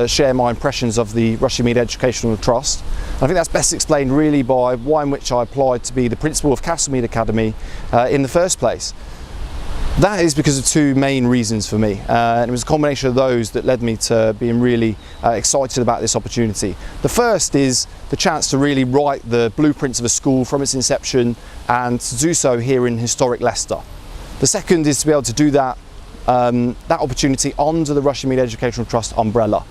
Share my impressions of the Mead Educational Trust. I think that's best explained really by why in which I applied to be the principal of Mead Academy in the first place. That is because of two main reasons for me, and it was a combination of those that led me to being really excited about this opportunity. The first is the chance to really write the blueprints of a school from its inception, and to do so here in historic Leicester. The second is to be able to do that opportunity under the Mead Educational Trust umbrella.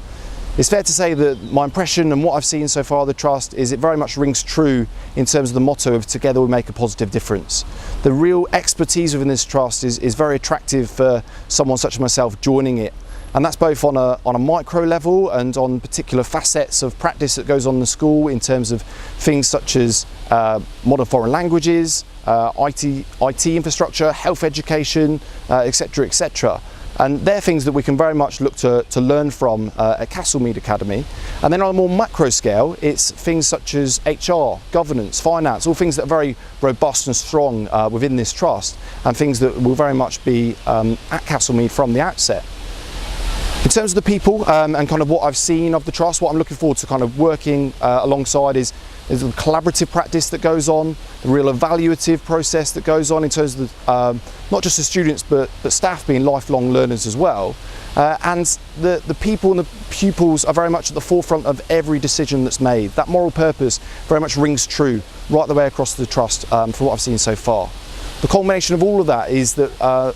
It's fair to say that my impression and what I've seen so far of the Trust is it very much rings true in terms of the motto of together we make a positive difference. The real expertise within this Trust is very attractive for someone such as myself joining it. And that's both on a micro level and on particular facets of practice that goes on in the school in terms of things such as modern foreign languages, IT infrastructure, health education, etc., etc. And they're things that we can very much look to learn from at Mead Academy. And then on a more macro scale, it's things such as HR, governance, finance, all things that are very robust and strong within this Trust, and things that will very much be at Mead from the outset. In terms of the people and kind of what I've seen of the Trust, what I'm looking forward to kind of working alongside is the collaborative practice that goes on, the real evaluative process that goes on in terms of not just the students but staff being lifelong learners as well. And the people and the pupils are very much at the forefront of every decision that's made. That moral purpose very much rings true right the way across the Trust from what I've seen so far. The culmination of all of that is that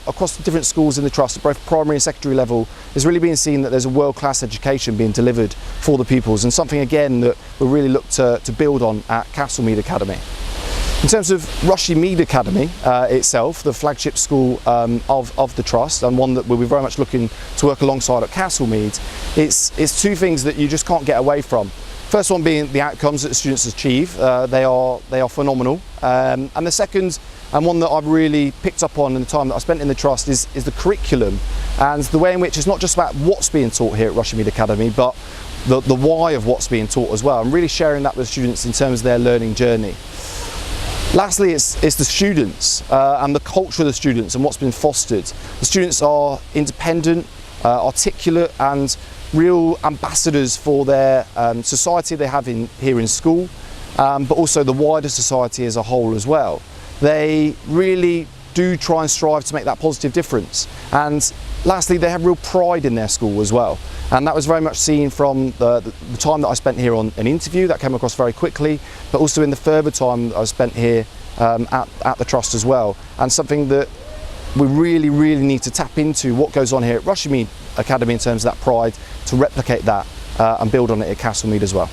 across the different schools in the Trust, at both primary and secondary level, is really being seen that there's a world-class education being delivered for the pupils, and something again that we'll really look to build on at Mead Academy. In terms of Mead Academy itself, the flagship school of the Trust, and one that we'll be very much looking to work alongside at Mead, it's two things that you just can't get away from. First one being the outcomes that the students achieve. They are phenomenal. And the second, and one that I've really picked up on in the time that I spent in the Trust, is the curriculum and the way in which it's not just about what's being taught here at Mead Academy, but the why of what's being taught as well, and really sharing that with students in terms of their learning journey. Lastly, it's the students and the culture of the students and what's been fostered. The students are independent, articulate, and real ambassadors for their society they have here in school, but also the wider society as a whole as well. They really do try and strive to make that positive difference. And lastly, they have real pride in their school as well. And that was very much seen from the time that I spent here on an interview. That came across very quickly, but also in the further time that I spent here at the Trust as well. And something that we really need to tap into what goes on here at Mead Academy in terms of that pride, to replicate that and build on it at Mead as well.